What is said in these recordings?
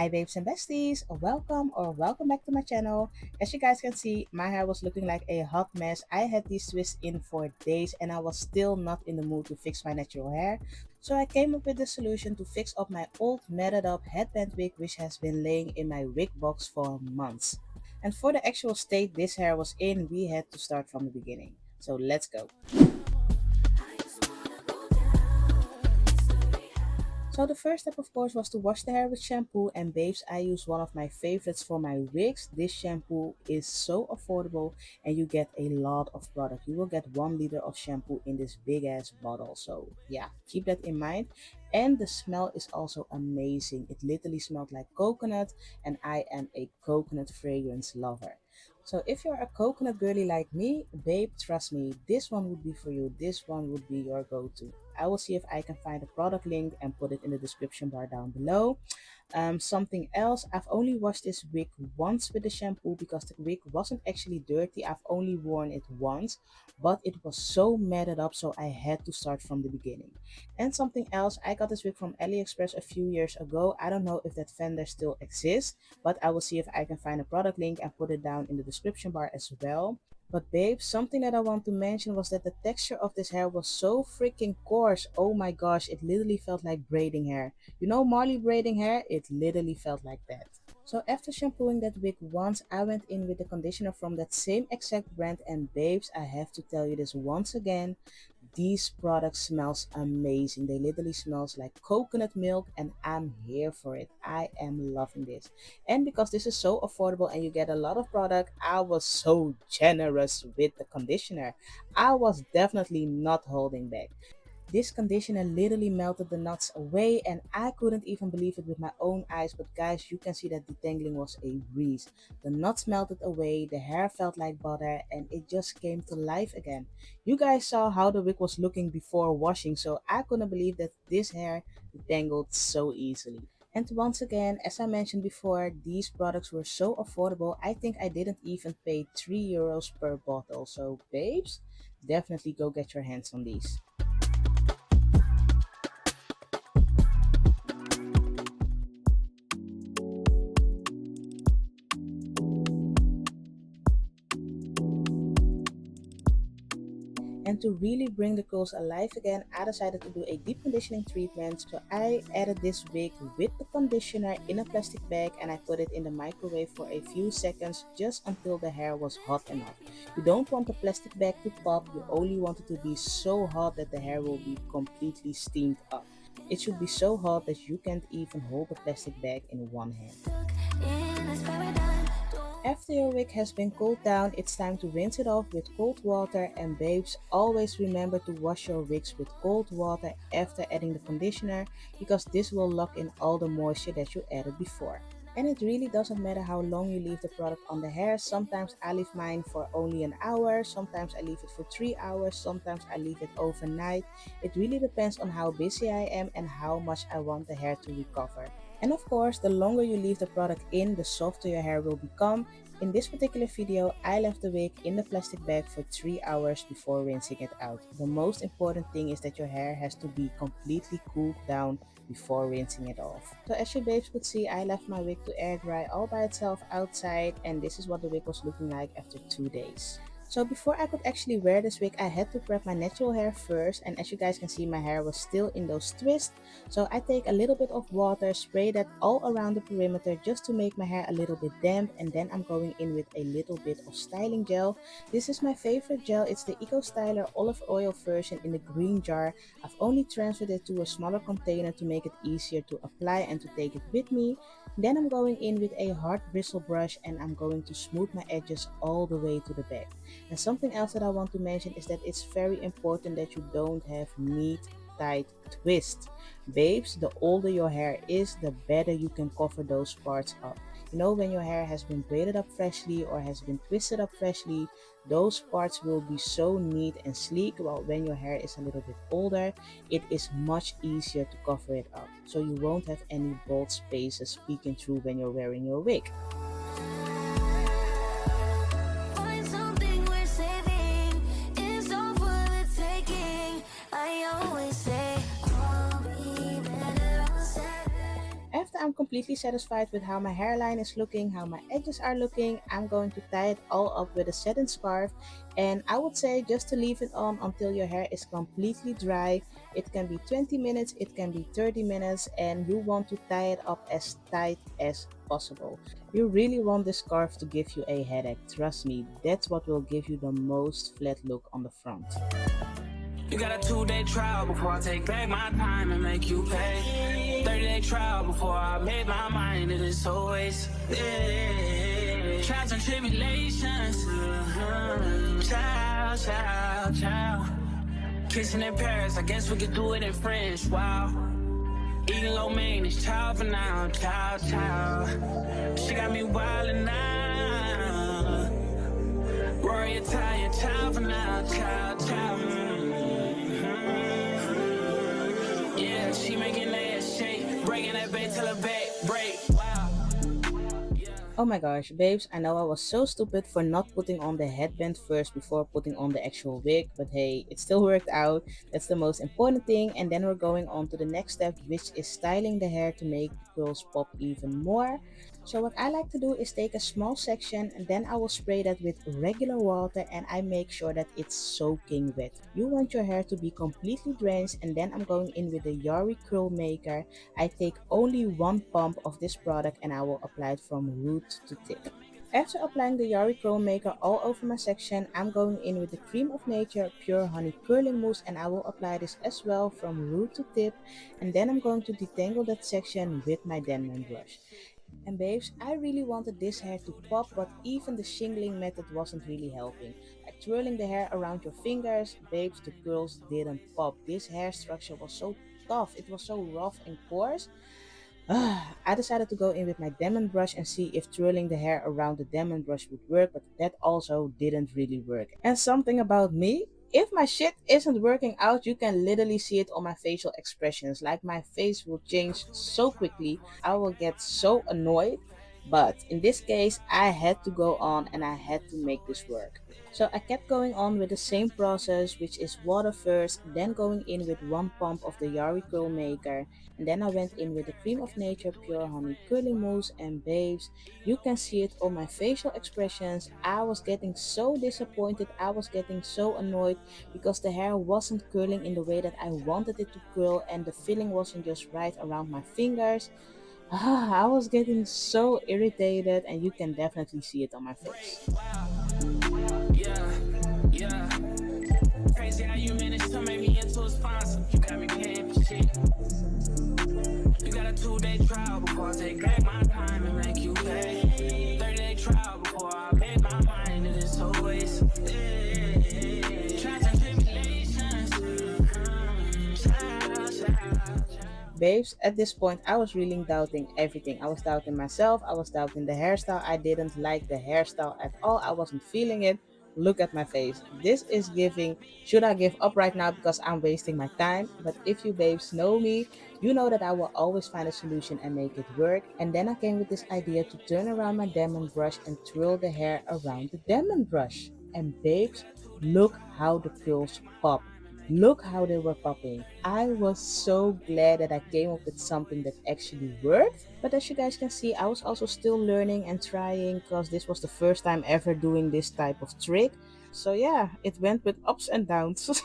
Hi babes and besties, welcome back to my channel. As you guys can see, my hair was looking like a hot mess. I had these twists in for days and I was still not in the mood to fix my natural hair. So I came up with the solution to fix up my old matted up headband wig which has been laying in my wig box for months. And for the actual state this hair was in, we had to start from the beginning. So let's go. So the first step of course was to wash the hair with shampoo, and babes, I use one of my favorites for my wigs. This shampoo is so affordable and you get a lot of product. You will get 1 liter of shampoo in this big ass bottle. So yeah, keep that in mind. And the smell is also amazing. It literally smelled like coconut and I am a coconut fragrance lover. So if you're a coconut girly like me, babe, trust me, this one would be for you. This one would be your go-to. I will see if I can find a product link and put it in the description bar down below. Something else, I've only washed this wig once with the shampoo because the wig wasn't actually dirty. I've only worn it once, but it was so matted up, so I had to start from the beginning. And something else, I got this wig from AliExpress a few years ago. I don't know if that vendor still exists, but I will see if I can find a product link and put it down in the description bar as well. But babe, something that I want to mention was that the texture of this hair was so freaking coarse. Oh my gosh, it literally felt like braiding hair. You know Marley braiding hair? It literally felt like that. So after shampooing that wig once, I went in with the conditioner from that same exact brand, and babes, I have to tell you this once again, these products smells amazing. They literally smells like coconut milk and I'm here for it. I am loving this. And because this is so affordable and you get a lot of product, I was so generous with the conditioner. I was definitely not holding back. This conditioner literally melted the knots away and I couldn't even believe it with my own eyes, but guys, you can see that detangling was a breeze. The knots melted away, the hair felt like butter and it just came to life again. You guys saw how the wig was looking before washing, so I couldn't believe that this hair detangled so easily. And once again, as I mentioned before, these products were so affordable, I think I didn't even pay €3 per bottle. So babes, definitely go get your hands on these. And to really bring the curls alive again, I decided to do a deep conditioning treatment. So I added this wig with the conditioner in a plastic bag and I put it in the microwave for a few seconds just until the hair was hot enough. You don't want the plastic bag to pop, you only want it to be so hot that the hair will be completely steamed up. It should be so hot that you can't even hold the plastic bag in one hand. After your wig has been cooled down, it's time to rinse it off with cold water, and babes, always remember to wash your wigs with cold water after adding the conditioner because this will lock in all the moisture that you added before. And it really doesn't matter how long you leave the product on the hair. Sometimes I leave mine for only an hour, sometimes I leave it for 3 hours, sometimes I leave it overnight. It really depends on how busy I am and how much I want the hair to recover. And of course, the longer you leave the product in, the softer your hair will become. In this particular video, I left the wig in the plastic bag for 3 hours before rinsing it out. The most important thing is that your hair has to be completely cooled down before rinsing it off. So as you babes could see, I left my wig to air dry all by itself outside, and this is what the wig was looking like after 2 days. So before I could actually wear this wig, I had to prep my natural hair first, and as you guys can see, my hair was still in those twists. So I take a little bit of water, spray that all around the perimeter just to make my hair a little bit damp, and then I'm going in with a little bit of styling gel. This is my favorite gel. It's the Eco Styler olive oil version in the green jar. I've only transferred it to a smaller container to make it easier to apply and to take it with me. Then I'm going in with a hard bristle brush and I'm going to smooth my edges all the way to the back. And something else that I want to mention is that it's very important that you don't have neat, tight twist. Babes, the older your hair is, the better you can cover those parts up. You know, when your hair has been braided up freshly or has been twisted up freshly, those parts will be so neat and sleek, while when your hair is a little bit older, it is much easier to cover it up. So you won't have any bald spaces peeking through when you're wearing your wig. After I'm completely satisfied with how my hairline is looking, how my edges are looking, I'm going to tie it all up with a satin scarf. And I would say just to leave it on until your hair is completely dry. It can be 20 minutes, it can be 30 minutes, and you want to tie it up as tight as possible. You really want this scarf to give you a headache. Trust me, that's what will give you the most flat look on the front. You got a 2-day trial before I take back my time and make you pay. 30-day trial before I made my mind. It is always trials and tribulations. Ciao, ciao, ciao. Kissing in Paris, I guess we could do it in French. Wow. Eating low maintenance, ciao for now, ciao, ciao. She got me wildin' now. Rory Italian, ciao for now, ciao, ciao. Yeah, she making that shake, breaking that bait till her back break. Wow. Oh my gosh, babes, I know I was so stupid for not putting on the headband first before putting on the actual wig, but hey, it still worked out. That's the most important thing. And then we're going on to the next step, which is styling the hair to make the curls pop even more. So what I like to do is take a small section and then I will spray that with regular water and I make sure that it's soaking wet. You want your hair to be completely drenched, and then I'm going in with the Yari curl maker. I take only one pump of this product and I will apply it from root to tip. After applying the Yari Curl Maker all over my section, I'm going in with the Cream of Nature Pure Honey Curling Mousse and I will apply this as well from root to tip, and then I'm going to detangle that section with my Denman brush. And babes, I really wanted this hair to pop, but even the shingling method wasn't really helping. Like twirling the hair around your fingers, babes, the curls didn't pop. This hair structure was so tough, it was so rough and coarse. I decided to go in with my diamond brush and see if twirling the hair around the diamond brush would work, but that also didn't really work. And something about me, if my shit isn't working out, you can literally see it on my facial expressions. Like my face will change so quickly, I will get so annoyed. But in this case, I had to go on and I had to make this work. So I kept going on with the same process, which is water first, then going in with one pump of the Yari Curl Maker, and then I went in with the Cream of Nature Pure Honey Curling Mousse, and babes, you can see it on my facial expressions. I was getting so disappointed, I was getting so annoyed because the hair wasn't curling in the way that I wanted it to curl and the filling wasn't just right around my fingers. I was getting so irritated and you can definitely see it on my face. Yeah, yeah. Crazy how you managed to make me into a sponsor. You got me paying for shit. You got a 2-day trial before I take back my time and make you pay. 30-day trial before I made my mind. It is always trials and tribulations. Babes, at this point I was really doubting everything. I was doubting myself, I was doubting the hairstyle. I didn't like the hairstyle at all. I wasn't feeling it. Look at my face. This is giving, should I give up right now because I'm wasting my time? But if you babes know me, you know that I will always find a solution and make it work. And then I came with this idea to turn around my diamond brush and twirl the hair around the diamond brush. And babes, look how the curls pop. Look how they were popping. I was so glad that I came up with something that actually worked. But as you guys can see, I was also still learning and trying because this was the first time ever doing this type of trick. So yeah, it went with ups and downs,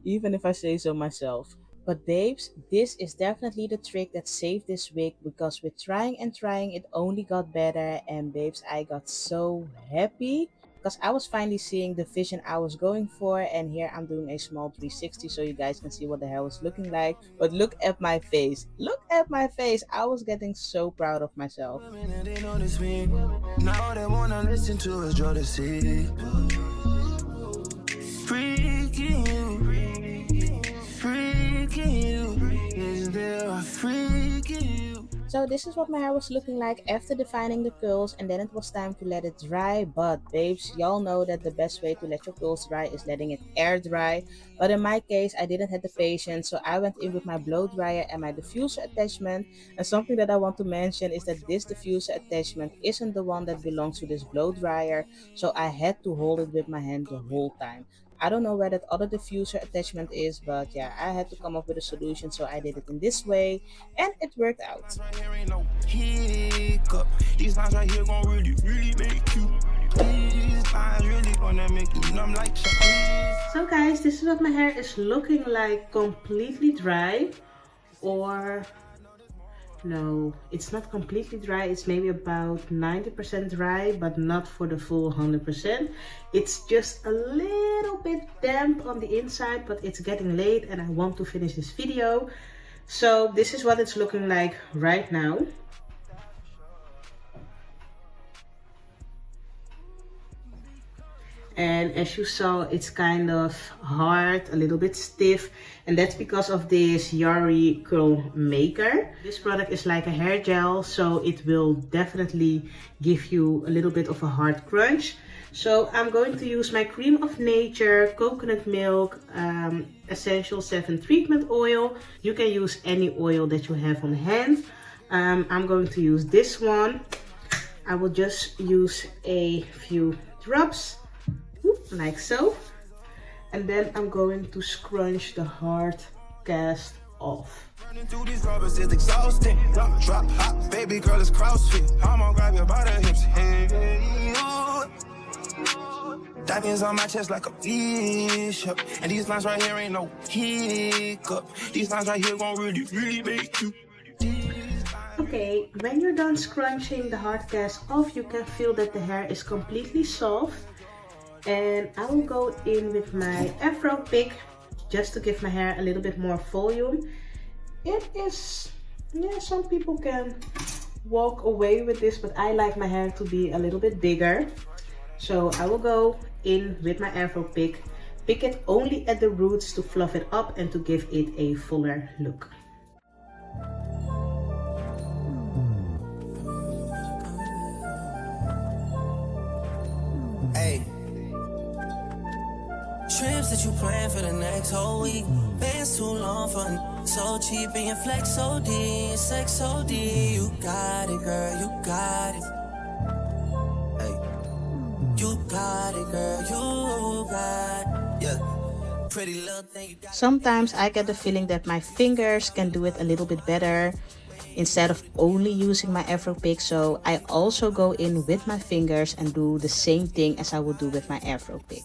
even if I say so myself. But babes, this is definitely the trick that saved this wig because with trying and trying, it only got better. And babes, I got so happy because I was finally seeing the vision I was going for. And here I'm doing a small 360 so you guys can see what the hair was looking like. But look at my face. Look at my face. I was getting so proud of myself. They notice me. Now they wanna listen to us, draw the sea. Freaking you, freaking you. Is there a freaking you? So this is what my hair was looking like after defining the curls, and then it was time to let it dry. But babes, y'all know that the best way to let your curls dry is letting it air dry. But in my case, I didn't have the patience, so I went in with my blow dryer and my diffuser attachment. And something that I want to mention is that this diffuser attachment isn't the one that belongs to this blow dryer, so I had to hold it with my hand the whole time. I don't know where that other diffuser attachment is, but yeah, I had to come up with a solution, so I did it in this way, and it worked out. These lines right here gon' really, really make you. These lines really gonna make you numb like Shampoo. So guys, this is what my hair is looking like, completely dry, or no, it's not completely dry. It's maybe about 90% dry, but not for the full 100%. It's just a little bit damp on the inside, but it's getting late and I want to finish this video. So this is what it's looking like right now. And as you saw, it's kind of hard, a little bit stiff, and that's because of this Yari curl maker. This product is like a hair gel, so it will definitely give you a little bit of a hard crunch. So I'm going to use my Cream of Nature coconut milk essential 7 treatment oil. You can use any oil that you have on hand. I'm going to use this one. I will just use a few drops, like so, and then I'm going to scrunch the hard cast off. Running through these rubbers is exhausting. Drop, hot, baby girl is CrossFit. I'ma grab you by the hips. Hey, diamonds on my chest like a bishop. And these lines right here ain't no hiccup. These lines right here gon' really, really make you. Okay, when you're done scrunching the hard cast off, you can feel that the hair is completely soft. And I will go in with my Afro pick just to give my hair a little bit more volume. It is, yeah, some people can walk away with this, but I like my hair to be a little bit bigger. So I will go in with my Afro pick it only at the roots to fluff it up and to give it a fuller look. Hey. Trips that you plan for the next whole week. Bands too long for so cheap and your flex OD, sex OD. You got it, girl, you got it. Hey, you got it, girl, you got it. Yeah, pretty little thing you got. Sometimes I get the feeling that my fingers can do it a little bit better instead of only using my Afro pick, so I also go in with my fingers and do the same thing as I would do with my Afro pick.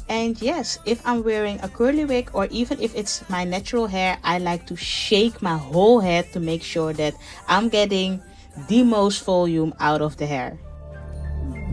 And yes, if I'm wearing a curly wig or even if it's my natural hair, I like to shake my whole head to make sure that I'm getting the most volume out of the hair.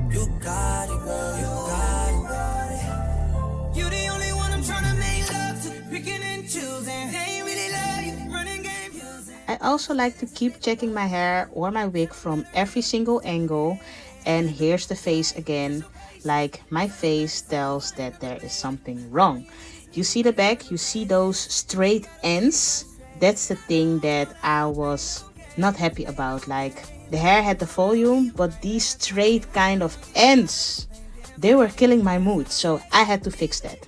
You got it, girl, you got it. You the only one I'm trying to make love to, picking and choosing. Ain't really love you, running game using. I also like to keep checking my hair or my wig from every single angle. And here's the face again. Like, my face tells that there is something wrong. You see the back, you see those straight ends. That's the thing that I was not happy about. Like, the hair had the volume, but these straight kind of ends, they were killing my mood, so I had to fix that.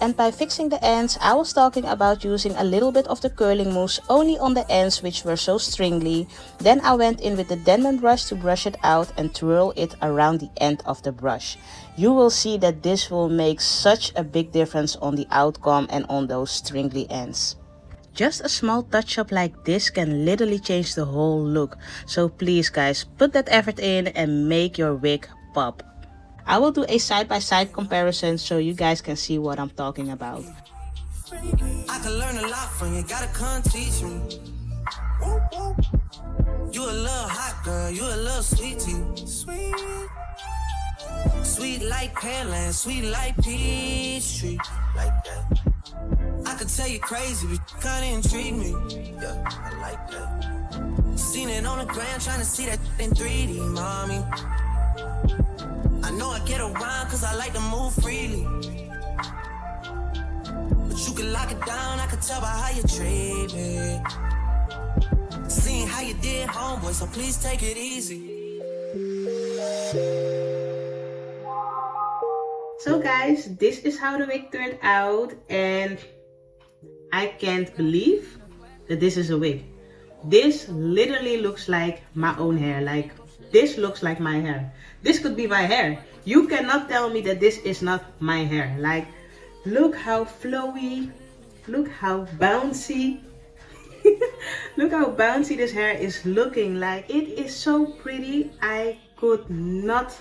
And by fixing the ends, I was talking about using a little bit of the curling mousse only on the ends which were so stringly. Then I went in with the Denman brush to brush it out and twirl it around the end of the brush. You will see that this will make such a big difference on the outcome and on those stringly ends. Just a small touch up like this can literally change the whole look. So please guys, put that effort in and make your wig pop. I will do a side-by-side comparison so you guys can see what I'm talking about. I can learn a lot from you, gotta come teach me. You a little hot girl, you a little sweet tea. Sweet. Sweet like Pearland, sweet like peach tree. Like that. I could tell you crazy, but you kinda intrigue me. Yeah, I like that. Seen it on the gram, trying to see that in 3D, mommy. I know I get around cause I like to move freely. But you can lock it down, I can tell by how you treat me. Seeing how you did, homeboy, so please take it easy. So guys, this is how the wig turned out, and I can't believe that this is a wig. This literally looks like my own hair. Like, this looks like my hair. This could be my hair. You cannot tell me that this is not my hair. Like, look how flowy, look how bouncy. Look how bouncy this hair is looking. Like, it is so pretty. I could not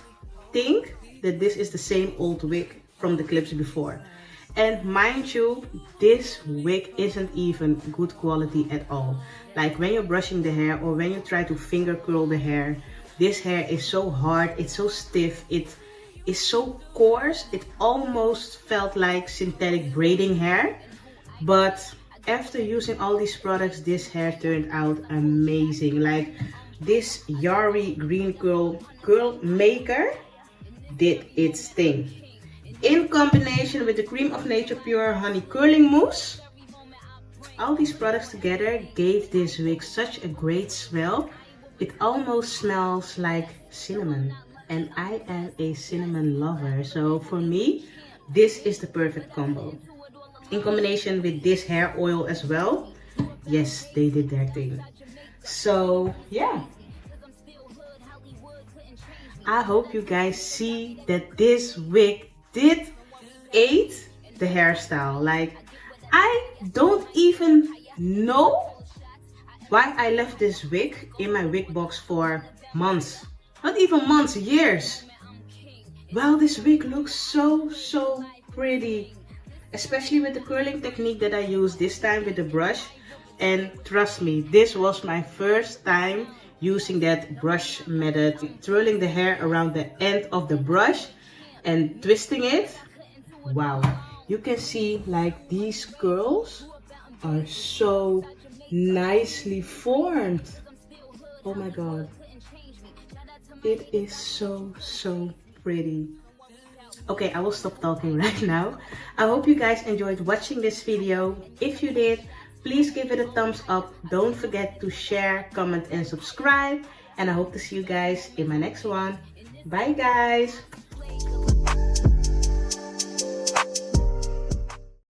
think that this is the same old wig from the clips before. And mind you, this wig isn't even good quality at all. Like, when you're brushing the hair or when you try to finger curl the hair, this hair is so hard, it's so stiff, it is so coarse. It almost felt like synthetic braiding hair. But after using all these products, this hair turned out amazing. Like, this Yari green curl maker did its thing. In combination with the Cream of Nature Pure Honey Curling Mousse, all these products together gave this wig such a great smell. It almost smells like cinnamon, and I am a cinnamon lover, so for me, this is the perfect combo. In combination with this hair oil as well, yes, they did their thing. So yeah, I hope you guys see that this wig did aid the hairstyle. Like, I don't even know why I left this wig in my wig box for months. Not even months, years. Well, this wig looks so pretty. Especially with the curling technique that I used this time with the brush. And trust me, this was my first time using that brush method. Twirling the hair around the end of the brush and twisting it. Wow, you can see like these curls are so nicely formed. Oh my god, it is so pretty. Okay, I will stop talking right now. I hope you guys enjoyed watching this video. If you did, please give it a thumbs up. Don't forget to share, comment and subscribe. And I hope to see you guys in my next one. Bye guys.